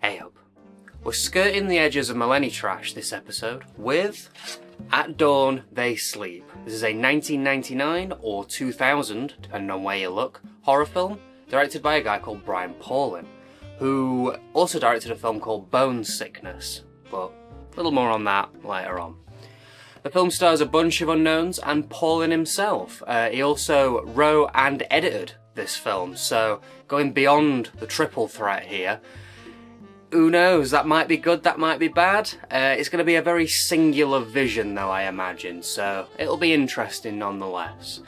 Hey up. We're skirting the edges of Millennium Trash this episode with At Dawn They Sleep. This is a 1999 or 2000, depending on where you look, horror film directed by a guy called Brian Paulin, who also directed a film called Bone Sickness, but a little more on that later on. The film stars a bunch of unknowns and Paulin himself. He also wrote and edited this film, so going beyond the triple threat here. Who knows, that might be good, that might be bad. It's going to be a very singular vision though, I imagine, so it'll be interesting nonetheless.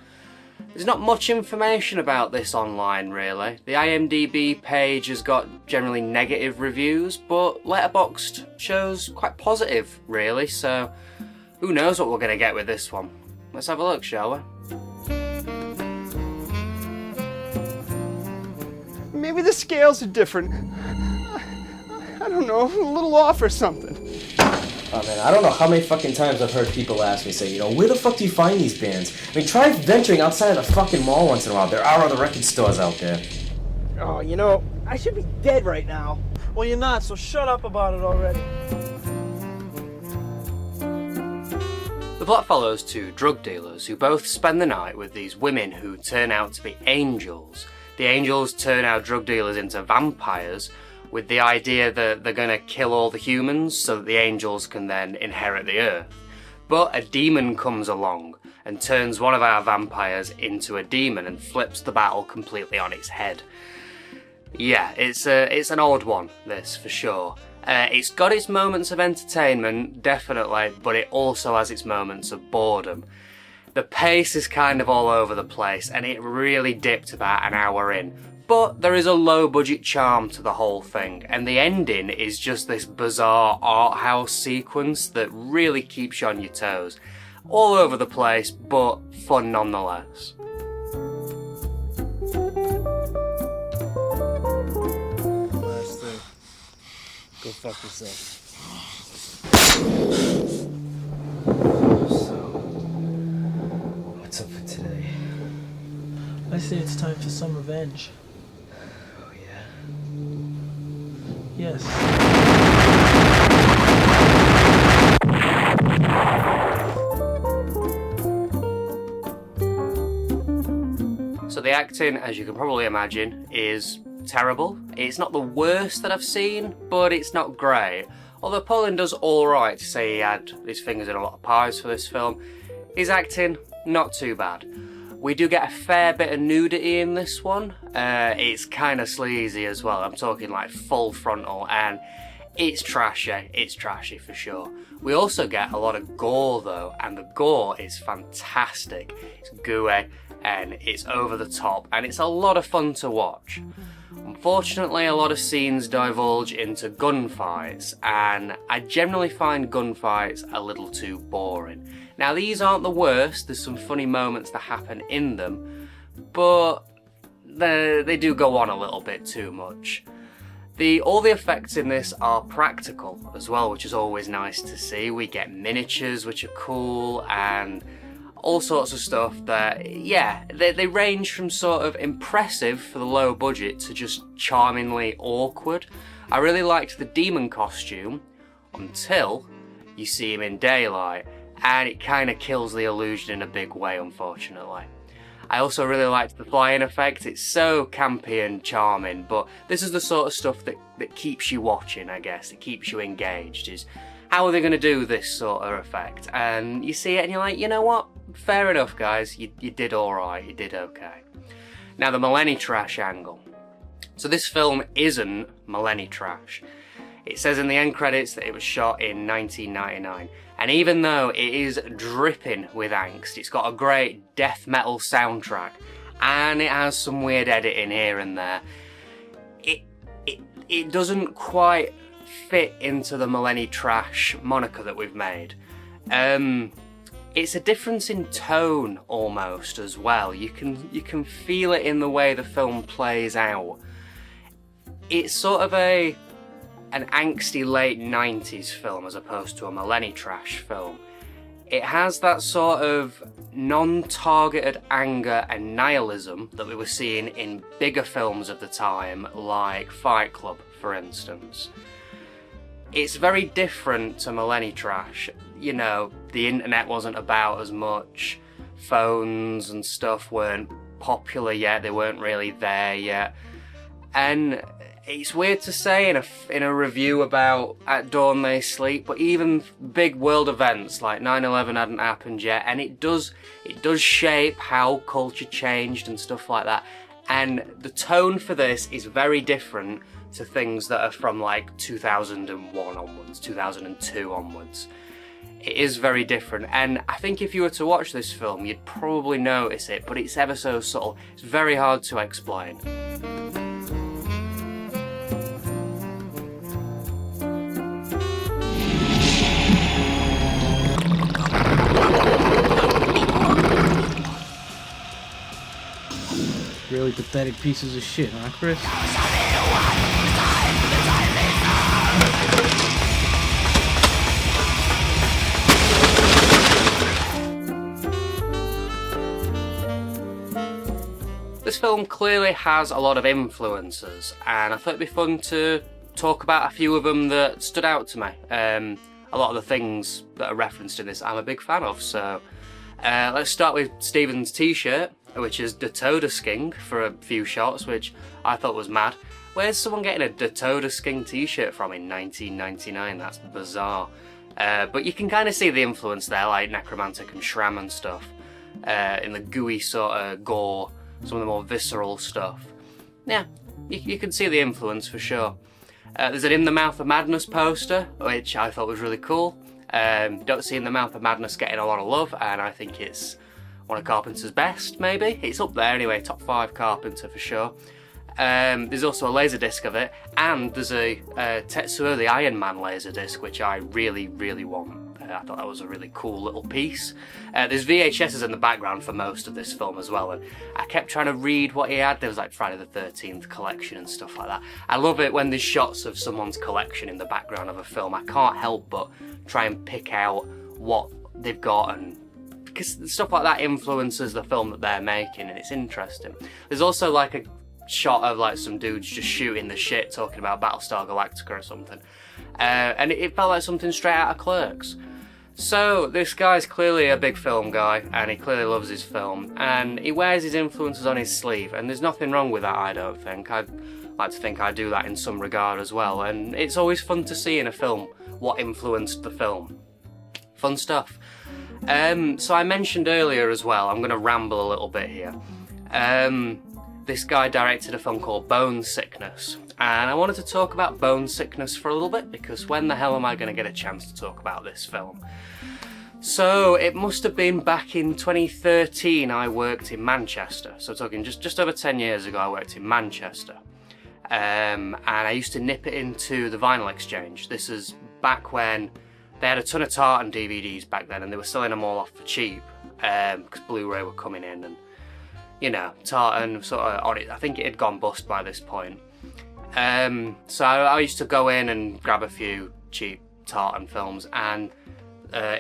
There's not much information about this online really. The IMDb page has got generally negative reviews, but Letterboxd shows quite positive really, so who knows what we're going to get with this one. Let's have a look, shall we? Maybe the scales are different. I don't know, a little off or something. Oh man, I don't know how many fucking times I've heard people ask me, say, where the fuck do you find these bands? I mean, try venturing outside of the fucking mall once in a while. There are other record stores out there. Oh, I should be dead right now. Well, you're not, so shut up about it already. The plot follows two drug dealers who both spend the night with these women who turn out to be angels. The angels turn our drug dealers into vampires, with the idea that they're going to kill all the humans so that the angels can then inherit the earth. But a demon comes along and turns one of our vampires into a demon and flips the battle completely on its head. Yeah, it's an odd one, this, for sure. It's got its moments of entertainment, definitely, but it also has its moments of boredom. The pace is kind of all over the place, and it really dipped about an hour in. But there is a low-budget charm to the whole thing, and the ending is just this bizarre art house sequence that really keeps you on your toes. All over the place, but fun nonetheless. Last thing. Go fuck yourself. So, what's up for today? I say it's time for some revenge. Oh yeah? Yes. So the acting, as you can probably imagine, is terrible. It's not the worst that I've seen, but it's not great. Although Paulin does alright to say he had his fingers in a lot of pies for this film, his acting, not too bad. We do get a fair bit of nudity in this one. It's kind of sleazy as well. I'm talking like full frontal, and it's trashy for sure. We also get a lot of gore though, and the gore is fantastic. It's gooey and it's over the top, and it's a lot of fun to watch. Unfortunately, a lot of scenes divulge into gunfights, and I generally find gunfights a little too boring. Now, these aren't the worst, there's some funny moments that happen in them, but they do go on a little bit too much. All the effects in this are practical as well, which is always nice to see. We get miniatures, which are cool, and all sorts of stuff that, yeah, they range from sort of impressive for the low budget to just charmingly awkward. I really liked the demon costume until you see him in daylight, and it kind of kills the illusion in a big way, unfortunately. I also really liked the flying effect. It's so campy and charming, but this is the sort of stuff that keeps you watching, I guess. It keeps you engaged, is how are they going to do this sort of effect? And you see it and you're like, you know what? Fair enough, guys. You did alright. You did okay. Now, the Millennium Trash angle. So this film isn't Millennium Trash. It says in the end credits that it was shot in 1999. And even though it is dripping with angst, it's got a great death metal soundtrack, and it has some weird editing here and there, it doesn't quite fit into the Millennium Trash moniker that we've made. It's a difference in tone almost as well. You can feel it in the way the film plays out. it's sort of an angsty late 90s film as opposed to a millennial trash film. It has that sort of non-targeted anger and nihilism that we were seeing in bigger films of the time, like Fight Club, for instance. It's very different to millennial trash. You know, the internet wasn't about as much, phones and stuff weren't popular yet, they weren't really there yet, and it's weird to say in a review about At Dawn They Sleep, but even big world events like 9/11 hadn't happened yet, and it does shape how culture changed and stuff like that. And the tone for this is very different to things that are from like 2001 onwards, 2002 onwards. It is very different, and I think if you were to watch this film, you'd probably notice it, but it's ever so subtle. It's very hard to explain. Really pathetic pieces of shit, huh, Chris? This film clearly has a lot of influences, and I thought it'd be fun to talk about a few of them that stood out to me. A lot of the things that are referenced in this I'm a big fan of, so let's start with Stephen's t-shirt, which is Datoda Sking for a few shots, which I thought was mad. Where's someone getting a Datoda Sking t-shirt from in 1999? That's bizarre. But you can kind of see the influence there, like Necromantic and Shram and stuff, in the gooey sort of gore, some of the more visceral stuff. Yeah, you can see the influence for sure. There's an In the Mouth of Madness poster, which I thought was really cool. Don't see In the Mouth of Madness getting a lot of love, and I think it's one of Carpenter's best, maybe. It's up there anyway, top 5 Carpenter for sure. There's also a Laserdisc of it, and there's a Tetsuo the Iron Man Laserdisc, which I really, really want. I thought that was a really cool little piece. There's VHSs in the background for most of this film as well, and I kept trying to read what he had. There was like Friday the 13th collection and stuff like that. I love it when there's shots of someone's collection in the background of a film. I can't help but try and pick out what they've got, and because stuff like that influences the film that they're making, and it's interesting. There's also like a shot of like some dudes just shooting the shit talking about Battlestar Galactica or something, and it felt like something straight out of Clerks. So this guy's clearly a big film guy, and he clearly loves his film, and he wears his influences on his sleeve, and there's nothing wrong with that, I don't think. I'd like to think I do that in some regard as well, and it's always fun to see in a film what influenced the film. Fun stuff. So I mentioned earlier as well, I'm going to ramble a little bit here. This guy directed a film called Bone Sickness, and I wanted to talk about Bone Sickness for a little bit, because when the hell am I going to get a chance to talk about this film? So it must have been back in 2013 I worked in Manchester, so talking just over 10 years ago I worked in Manchester, and I used to nip it into the Vinyl Exchange. This is back when they had a ton of Tartan DVDs back then, and they were selling them all off for cheap, because Blu-ray were coming in, and you know, Tartan sort of on it. I think it had gone bust by this point. So I used to go in and grab a few cheap Tartan films, and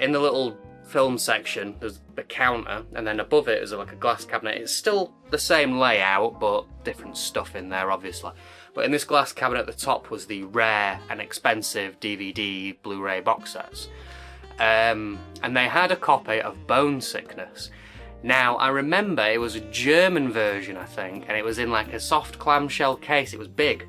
in the little film section there's the counter, and then above it is like a glass cabinet. It's still the same layout, but different stuff in there obviously. But in this glass cabinet at the top was the rare and expensive DVD Blu-ray box sets. And they had a copy of Bone Sickness. Now, I remember it was a German version, I think, and it was in like a soft clamshell case. It was big,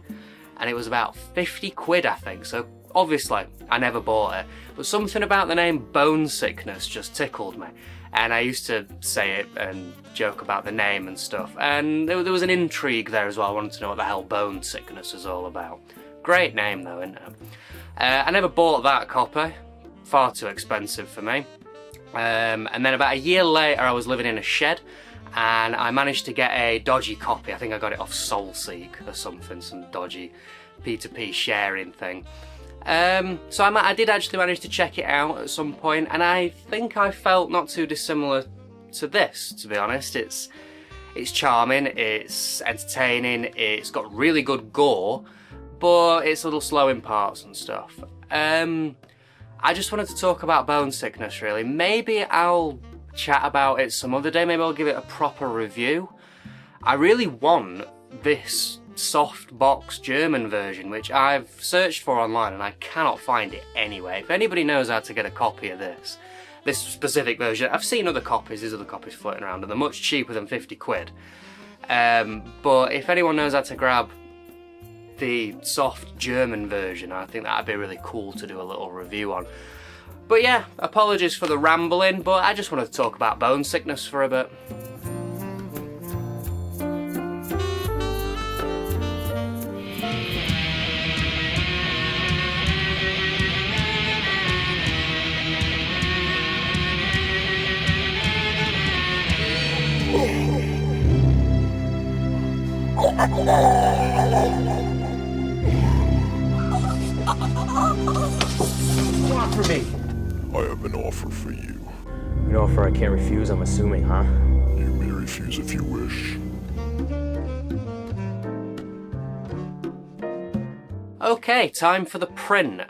and it was about 50 quid, I think, so obviously I never bought it. But something about the name Bone Sickness just tickled me, and I used to say it and joke about the name and stuff, and there was an intrigue there as well. I wanted to know what the hell Bone Sickness is all about. Great name though, isn't it? I never bought that copy, far too expensive for me. And then about a year later I was living in a shed, and I managed to get a dodgy copy. I think I got it off SoulSeek or something, some dodgy P2P sharing thing. So I did actually manage to check it out at some point, and I think I felt not too dissimilar to this, to be honest. It's charming, it's entertaining, it's got really good gore, but it's a little slow in parts and stuff. I just wanted to talk about bone sickness, really. Maybe I'll chat about it some other day. Maybe I'll give it a proper review. I really want this soft box German version, which I've searched for online and I cannot find it anywhere. If anybody knows how to get a copy of this specific version, I've seen other copies, there's other copies floating around, and they're much cheaper than 50 quid. But if anyone knows how to grab the soft German version, I think that'd be really cool to do a little review on. But yeah, apologies for the rambling, but I just wanted to talk about bone sickness for a bit. For me. I have an offer for you. An offer I can't refuse, I'm assuming, huh? You may refuse if you wish. Okay, time for the print.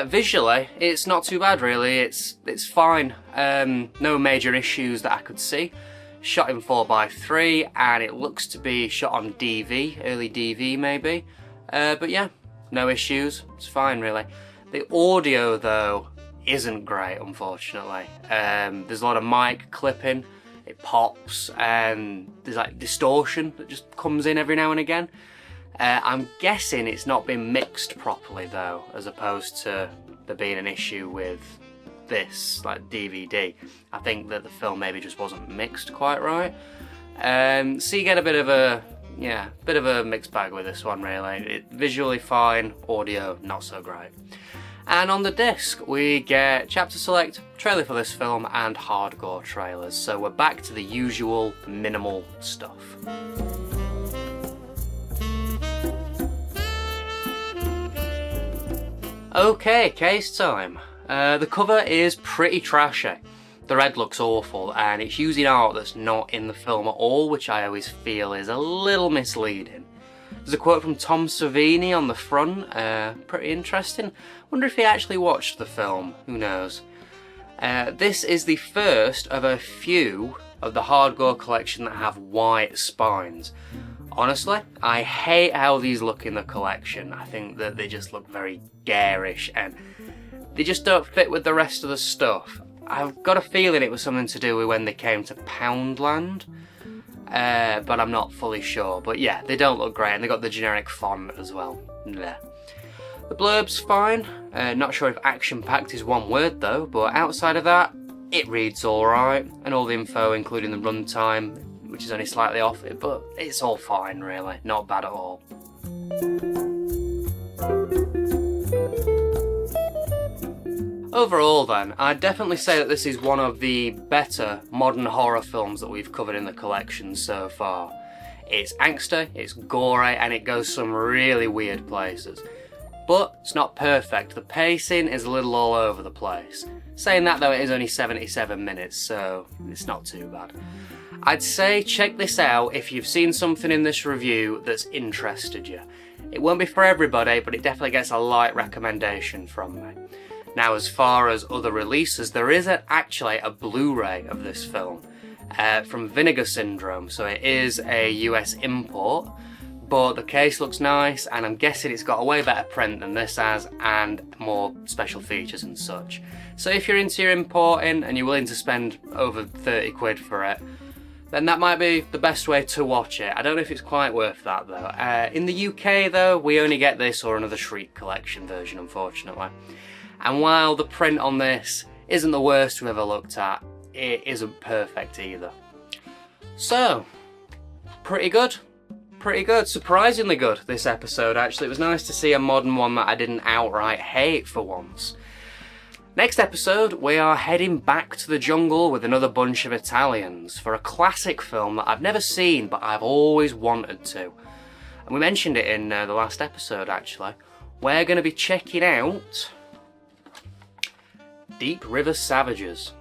Visually, it's not too bad really, it's fine. No major issues that I could see. Shot in 4:3 and it looks to be shot on DV, early DV maybe. But yeah, no issues, it's fine really. The audio though isn't great, unfortunately. There's a lot of mic clipping, it pops, and there's like distortion that just comes in every now and again. I'm guessing it's not been mixed properly though, as opposed to there being an issue with this like DVD. I think that the film maybe just wasn't mixed quite right. So you get a bit of a mixed bag with this one really. Visually fine, audio not so great. And on the disc we get chapter select, trailer for this film, and Hard Gore trailers. So we're back to the usual minimal stuff. Okay, case time. The cover is pretty trashy. The red looks awful and it's using art that's not in the film at all, which I always feel is a little misleading. There's a quote from Tom Savini on the front, pretty interesting. Wonder if he actually watched the film, who knows. This is the first of a few of the Hard Gore collection that have white spines. Honestly, I hate how these look in the collection. I think that they just look very garish and they just don't fit with the rest of the stuff. I've got a feeling it was something to do with when they came to Poundland, but I'm not fully sure. But yeah, they don't look great, and they got the generic font as well. Blech. The blurb's fine. Not sure if action-packed is one word though, but outside of that, it reads alright, and all the info, including the runtime, which is only slightly off it, but it's all fine really, not bad at all. Overall then, I'd definitely say that this is one of the better modern horror films that we've covered in the collection so far. It's angsty, it's gory, and it goes some really weird places. But it's not perfect, the pacing is a little all over the place. Saying that though, it is only 77 minutes, so it's not too bad. I'd say check this out if you've seen something in this review that's interested you. It won't be for everybody, but it definitely gets a light recommendation from me. Now, as far as other releases, there is actually a Blu-ray of this film from Vinegar Syndrome, so it is a US import, but the case looks nice, and I'm guessing it's got a way better print than this has, and more special features and such. So if you're into your importing and you're willing to spend over 30 quid for it, then that might be the best way to watch it. I don't know if it's quite worth that though. In the UK though, we only get this or another Shriek collection version, unfortunately. And while the print on this isn't the worst we've ever looked at, it isn't perfect either. So, pretty good. Pretty good, surprisingly good this episode actually. It was nice to see a modern one that I didn't outright hate for once. Next episode, we are heading back to the jungle with another bunch of Italians for a classic film that I've never seen but I've always wanted to. And we mentioned it in the last episode actually. We're going to be checking out Deep River Savages.